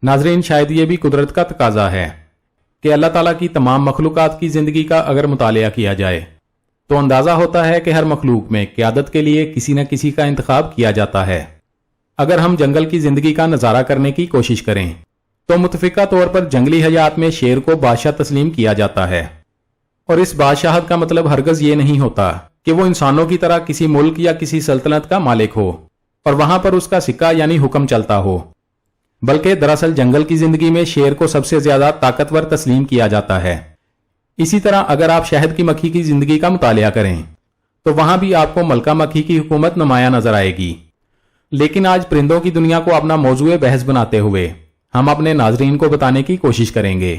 नाजरीन, शायद ये भी कुदरत का तकाजा है कि अल्लाह ताला की तमाम मखलूकात की ज़िंदगी का अगर मुतालिया किया जाए तो अंदाज़ा होता है कि हर मखलूक में क़यादत के लिए किसी न किसी का इंतखाब किया जाता है। अगर हम जंगल की ज़िंदगी का नज़ारा करने की कोशिश करें तो मुतफ़िका तौर पर जंगली हयात में शेर को बादशाह तस्लीम किया जाता है, और इस बादशाहत का मतलब हरगज़ ये नहीं होता कि वो इंसानों की तरह किसी मुल्क या किसी सल्तनत का मालिक हो और वहां पर उसका सिक्का यानी हुक्म चलता हो, बल्कि दरअसल जंगल की जिंदगी में शेर को सबसे ज्यादा ताकतवर तस्लीम किया जाता है। इसी तरह अगर आप शहद की मक्खी की जिंदगी का मुतालिया करें तो वहां भी आपको मलका मक्खी की हुकूमत नुमाया नजर आएगी। लेकिन आज परिंदों की दुनिया को अपना मौजूए बहस बनाते हुए हम अपने नाजरीन को बताने की कोशिश करेंगे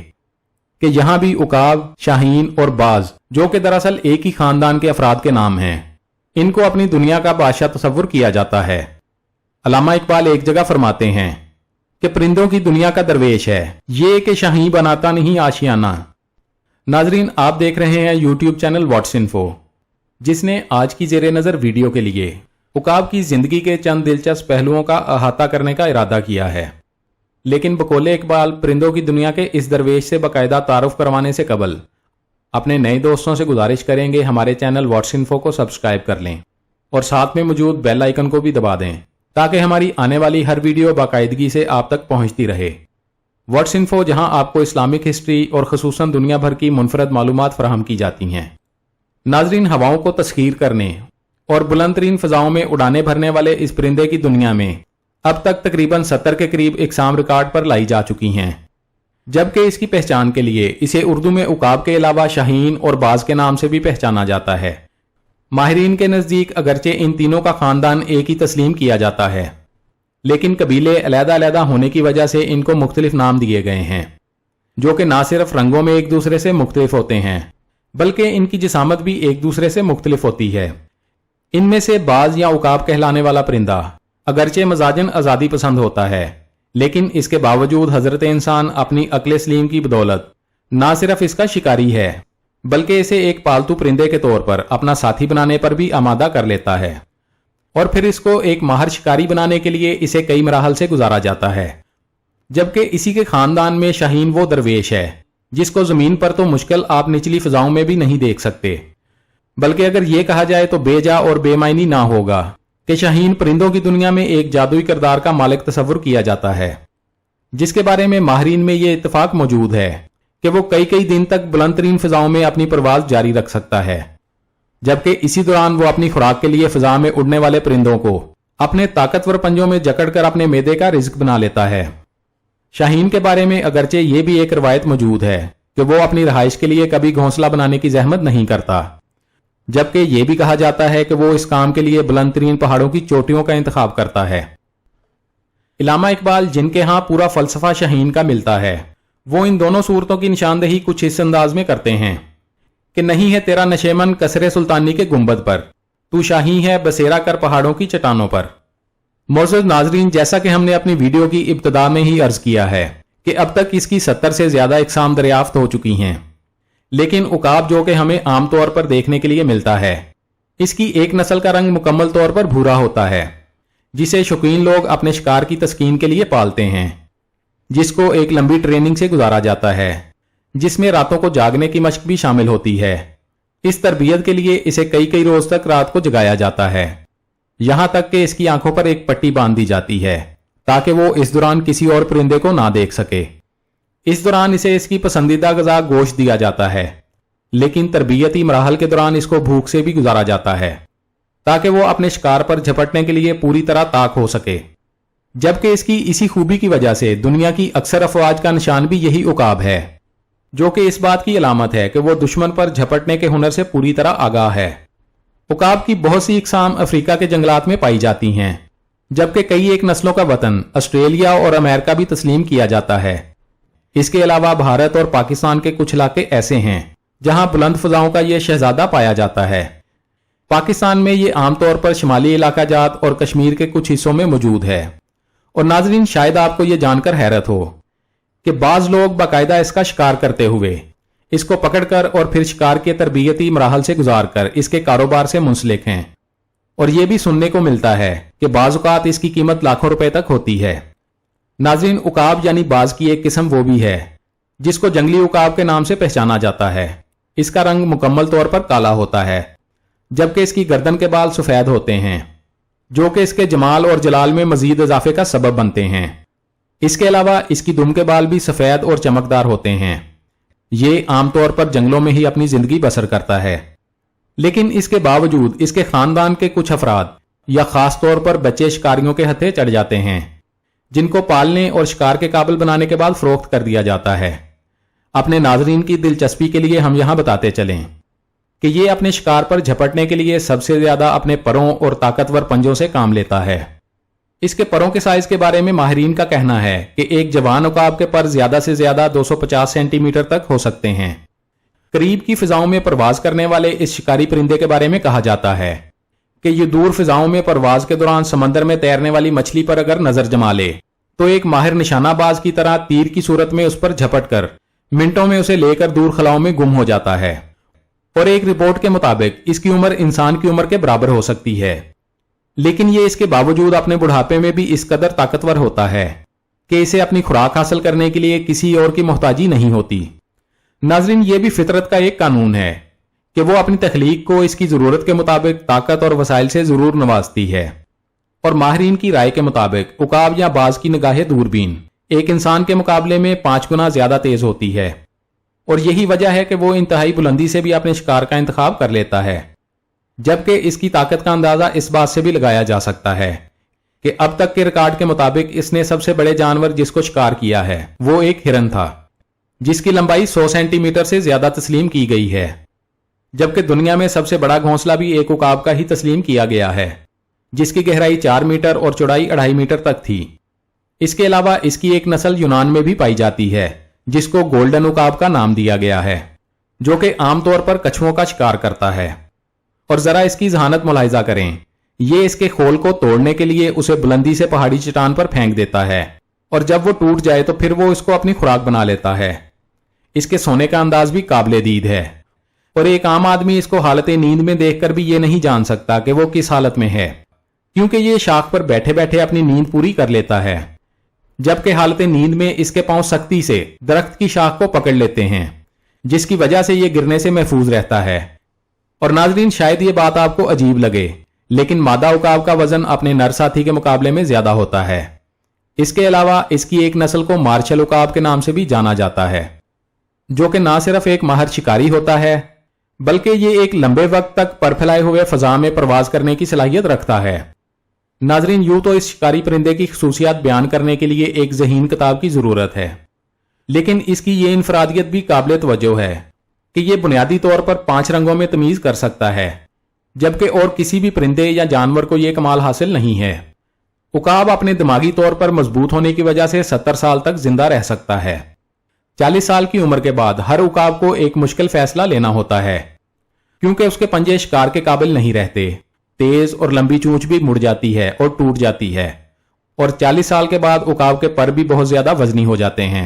कि यहां भी उकाब, शाहीन और बाज, जो कि दरअसल एक ही खानदान के अफराद के नाम हैं, इनको अपनी दुनिया का बादशाह तस्वुर किया जाता है। अल्लामा इकबाल एक जगह फरमाते हैं कि परिंदों की दुनिया का दरवेश है ये कि शाही बनाता नहीं आशियाना। नाजरीन, आप देख रहे हैं यूट्यूब चैनल व्हाट्स इन्फो, जिसने आज की जेरे नजर वीडियो के लिए उकाब की जिंदगी के चंद दिलचस्प पहलुओं का अहाता करने का इरादा किया है। लेकिन बकौले इकबाल परिंदों की दुनिया के इस दरवेश से बाकायदा तारुफ करवाने से कबल अपने नए दोस्तों से गुजारिश करेंगे हमारे चैनल व्हाट्स इन्फो को सब्सक्राइब कर लें और साथ में मौजूद बेल आइकन को भी दबा दें ताकि हमारी आने वाली हर वीडियो बाकायदगी से आप तक पहुंचती रहे। व्हाट्स इन्फो, जहां आपको इस्लामिक हिस्ट्री और खुसूसन दुनिया भर की मुनफरद मालूमात फराहम की जाती हैं। नाजरीन, हवाओं को तस्खीर करने और बुलंद तरीन फिजाओं में उड़ाने भरने वाले इस परिंदे की दुनिया में अब तक तकरीबन 70 के करीब इकसाम रिकॉर्ड पर लाई जा चुकी हैं, जबकि इसकी पहचान के लिए इसे उर्दू में उकाब के अलावा शाहीन और बाज के नाम से भी पहचाना जाता है। माहिरीन के नज़दीक अगरचे इन तीनों का खानदान एक ही तस्लीम किया जाता है, लेकिन कबीले अलहदा-अलहदा होने की वजह से इनको मुख्तलिफ नाम दिए गए हैं, जो कि ना सिर्फ रंगों में एक दूसरे से मुख्तलिफ होते हैं बल्कि इनकी जिसामत भी एक दूसरे से मुख्तलिफ होती है। इनमें से बाज या उकाब कहलाने वाला परिंदा अगरचे मजाजन आज़ादी पसंद होता है, लेकिन इसके बावजूद हजरत इंसान अपनी अक्ल सलीम की बदौलत ना सिर्फ इसका शिकारी है बल्कि इसे एक पालतू परिंदे के तौर पर अपना साथी बनाने पर भी आमादा कर लेता है, और फिर इसको एक माहिर शिकारी बनाने के लिए इसे कई मराहल से गुजारा जाता है। जबकि इसी के खानदान में शाहीन वो दरवेश है जिसको जमीन पर तो मुश्किल आप निचली फिजाओं में भी नहीं देख सकते, बल्कि अगर ये कहा जाए तो बेजा और बेमायनी ना होगा कि शाहीन परिंदों की दुनिया में एक जादुई किरदार का मालिक तस्वुर किया जाता है, जिसके बारे में माहिरीन में ये इत्तेफाक मौजूद है कि वो कई कई दिन तक बुलंद तरीन फिजाओं में अपनी परवाज जारी रख सकता है, जबकि इसी दौरान वो अपनी खुराक के लिए फिजा में उड़ने वाले परिंदों को अपने ताकतवर पंजों में जकड़कर अपने मैदे का रिज्क बना लेता है। शाहीन के बारे में अगरचे ये भी एक रवायत मौजूद है कि वो अपनी रहाइश के लिए कभी घोंसला बनाने की जहमत नहीं करता, जबकि यह भी कहा जाता है कि वो इस काम के लिए बुलंद तरीन पहाड़ों की चोटियों का इंतखाब करता है। अल्लामा इकबाल, जिनके यहाँ पूरा फलसफा शाहीन का मिलता है, वो इन दोनों सूरतों की निशानदेही कुछ इस अंदाज में करते हैं कि नहीं है तेरा नशेमन कसरे सुल्तानी के गुंबद पर, तू शाही है बसेरा कर पहाड़ों की चट्टानों पर। मौजूद नाजरीन, जैसा कि हमने अपनी वीडियो की इब्तिदा में ही अर्ज किया है कि अब तक इसकी 70 से ज्यादा इकसाम दरियाफ्त हो चुकी हैं, लेकिन उकाब, जो कि हमें आमतौर पर देखने के लिए मिलता है, इसकी एक नस्ल का रंग मुकम्मल तौर पर भूरा होता है, जिसे शौकीन लोग अपने शिकार की तस्कीन के लिए पालते हैं, जिसको एक लंबी ट्रेनिंग से गुजारा जाता है, जिसमें रातों को जागने की मशक भी शामिल होती है। इस तरबियत के लिए इसे कई कई रोज तक रात को जगाया जाता है, यहां तक कि इसकी आंखों पर एक पट्टी बांध दी जाती है ताकि वो इस दौरान किसी और परिंदे को ना देख सके। इस दौरान इसे इसकी पसंदीदा ग़िज़ा गोश्त दिया जाता है, लेकिन तरबियती मराहल के दौरान इसको भूख से भी गुजारा जाता है ताकि वो अपने शिकार पर झपटने के लिए पूरी तरह ताक हो सके। जबकि इसकी इसी खूबी की वजह से दुनिया की अक्सर अफवाज का निशान भी यही उकाब है, जो कि इस बात की अलामत है कि वो दुश्मन पर झपटने के हुनर से पूरी तरह आगाह है। उकाब की बहुत सी इकसाम अफ्रीका के जंगलात में पाई जाती हैं, जबकि कई एक नस्लों का वतन ऑस्ट्रेलिया और अमेरिका भी तस्लीम किया जाता है। इसके अलावा भारत और पाकिस्तान के कुछ इलाके ऐसे हैं जहां बुलंद फिजाओं का यह शहजादा पाया जाता है। पाकिस्तान में ये आमतौर पर शिमाली इलाका जात और कश्मीर के कुछ हिस्सों में मौजूद है। और नाजरीन, शायद आपको यह जानकर हैरत हो कि बाज लोग बाकायदा इसका शिकार करते हुए इसको पकड़कर और फिर शिकार के तरबियती मराहल से गुजारकर इसके कारोबार से मुंसलिक हैं, और यह भी सुनने को मिलता है कि बाज़ औक़ात इसकी कीमत लाखों रुपए तक होती है। नाज़रीन, उकाब यानी बाज की एक किस्म वो भी है जिसको जंगली उकाब के नाम से पहचाना जाता है। इसका रंग मुकम्मल तौर पर काला होता है, जबकि इसकी गर्दन के बाल सफेद होते हैं, जो कि इसके जमाल और जलाल में मजीद इजाफे का सबब बनते हैं। इसके अलावा इसकी दुम के बाल भी सफेद और चमकदार होते हैं। ये आमतौर पर जंगलों में ही अपनी जिंदगी बसर करता है, लेकिन इसके बावजूद इसके खानदान के कुछ अफराद या खास तौर पर बच्चे शिकारियों के हत्थे चढ़ जाते हैं, जिनको पालने और शिकार के काबिल बनाने के बाद फरोख्त कर दिया जाता है। अपने नाजरीन की दिलचस्पी के लिए हम यहां बताते चलें कि ये अपने शिकार पर झपटने के लिए सबसे ज्यादा अपने परों और ताकतवर पंजों से काम लेता है। इसके परों के साइज के बारे में माहिरीन का कहना है कि एक जवान उकाब के पर ज्यादा से ज्यादा 250 सेंटीमीटर तक हो सकते हैं। करीब की फिजाओं में परवाज करने वाले इस शिकारी परिंदे के बारे में कहा जाता है कि ये दूर फिजाओं में परवाज के दौरान समंदर में तैरने वाली मछली पर अगर नजर जमा ले तो एक माहिर निशानाबाज की तरह तीर की सूरत में उस पर झपट कर मिनटों में उसे लेकर दूर खलाओं में गुम हो जाता है। और एक रिपोर्ट के मुताबिक इसकी उम्र इंसान की उम्र के बराबर हो सकती है, लेकिन ये इसके बावजूद अपने बुढ़ापे में भी इस कदर ताकतवर होता है कि इसे अपनी खुराक हासिल करने के लिए किसी और की मोहताजी नहीं होती। नाजरीन, ये भी फितरत का एक कानून है कि वो अपनी तख्लीक को इसकी जरूरत के मुताबिक ताकत और वसाइल से जरूर नवाजती है। और माहिरीन की राय के मुताबिक उकाब या बाज की निगाह दूरबीन एक इंसान के मुकाबले में 5 गुना ज्यादा तेज होती है, और यही वजह है कि वो इंतहाई बुलंदी से भी अपने शिकार का इंतखाब कर लेता है। जबकि इसकी ताकत का अंदाजा इस बात से भी लगाया जा सकता है कि अब तक के रिकॉर्ड के मुताबिक इसने सबसे बड़े जानवर जिसको शिकार किया है वो एक हिरन था, जिसकी लंबाई 100 सेंटीमीटर से ज्यादा तस्लीम की गई है। जबकि दुनिया में सबसे बड़ा घोंसला भी एक उकाब का ही तस्लीम किया गया है, जिसकी गहराई 4 मीटर और चौड़ाई 2.5 मीटर तक थी। इसके अलावा इसकी एक नस्ल यूनान में भी पाई जाती है जिसको गोल्डन उकाब का नाम दिया गया है, जो कि आमतौर पर कछुओं का शिकार करता है। और जरा इसकी जहानत मुलाहिजा करें, ये इसके खोल को तोड़ने के लिए उसे बुलंदी से पहाड़ी चट्टान पर फेंक देता है, और जब वो टूट जाए तो फिर वो इसको अपनी खुराक बना लेता है। इसके सोने का अंदाज भी काबिले दीद है, और एक आम आदमी इसको हालत नींद में देखकर भी ये नहीं जान सकता कि वो किस हालत में है, क्योंकि ये शाख पर बैठे बैठे अपनी नींद पूरी कर लेता है। जबकि हालत नींद में इसके पांव सख्ती से दरख्त की शाख को पकड़ लेते हैं, जिसकी वजह से ये गिरने से महफूज रहता है। और नाजरीन, शायद ये बात आपको अजीब लगे, लेकिन मादा उकाब का वजन अपने नर साथी के मुकाबले में ज्यादा होता है। इसके अलावा इसकी एक नस्ल को मार्शल उकाब के नाम से भी जाना जाता है, जो कि ना सिर्फ एक माहिर शिकारी होता है, बल्कि ये एक लंबे वक्त तक पर फैलाए हुए फजा में परवाज करने की सलाहियत रखता है। नाजरीन, यूं तो इस शिकारी परिंदे की खसूसियात बयान करने के लिए एक ज़हीन किताब की जरूरत है, लेकिन इसकी ये इनफरादियत भी काबिल तवज्जो है कि ये बुनियादी तौर पर 5 रंगों में तमीज कर सकता है, जबकि और किसी भी परिंदे या जानवर को यह कमाल हासिल नहीं है। उकाब अपने दिमागी तौर पर मजबूत होने की वजह से 70 साल तक जिंदा रह सकता है। 40 साल की उम्र के बाद हर उकाब को एक मुश्किल फैसला लेना होता है, क्योंकि उसके पंजे शिकार के काबिल नहीं रहते। तेज और लंबी चूंच भी मुड़ जाती है और टूट जाती है, और 40 साल के बाद उकाब के पर भी बहुत ज्यादा वजनी हो जाते हैं।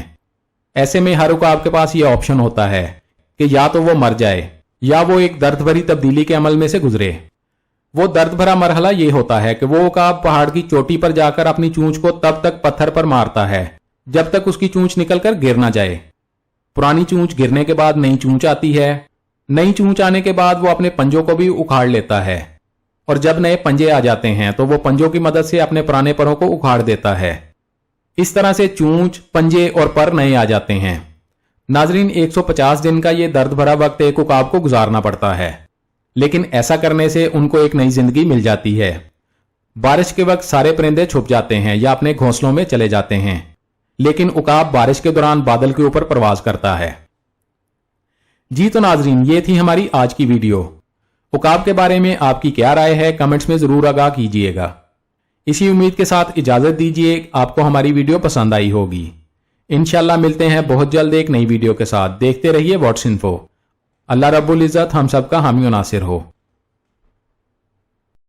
ऐसे में हर उकाब के पास यह ऑप्शन होता है कि या तो वो मर जाए या वो एक दर्द भरी तब्दीली के अमल में से गुजरे। वो दर्द भरा मरहला ये होता है कि वो उकाब पहाड़ की चोटी पर जाकर अपनी चूंच को तब तक पत्थर पर मारता है जब तक उसकी चूंच निकलकर गिर ना जाए। पुरानी चूंच गिरने के बाद नई चूंच आती है। नई चूंच आने के बाद वो अपने पंजों को भी उखाड़ लेता है, और जब नए पंजे आ जाते हैं तो वो पंजों की मदद से अपने पुराने परों को उखाड़ देता है। इस तरह से चूंच, पंजे और पर नए आ जाते हैं। नाजरीन, 150 दिन का ये दर्द भरा वक्त एक उकाब को गुजारना पड़ता है, लेकिन ऐसा करने से उनको एक नई जिंदगी मिल जाती है। बारिश के वक्त सारे परिंदे छुप जाते हैं या अपने घोंसलों में चले जाते हैं, लेकिन उकाब बारिश के दौरान बादल के ऊपर परवाज करता है। जी तो नाजरीन, ये थी हमारी आज की वीडियो। उकाब के बारे में आपकी क्या राय है, कमेंट्स में जरूर आगाह कीजिएगा। इसी उम्मीद के साथ इजाजत दीजिए, आपको हमारी वीडियो पसंद आई होगी। इंशाल्लाह मिलते हैं बहुत जल्द एक नई वीडियो के साथ। देखते रहिए व्हाट्स इन्फो। अल्लाह रब्बुल इज्जत हम सबका हामी और नासिर हो।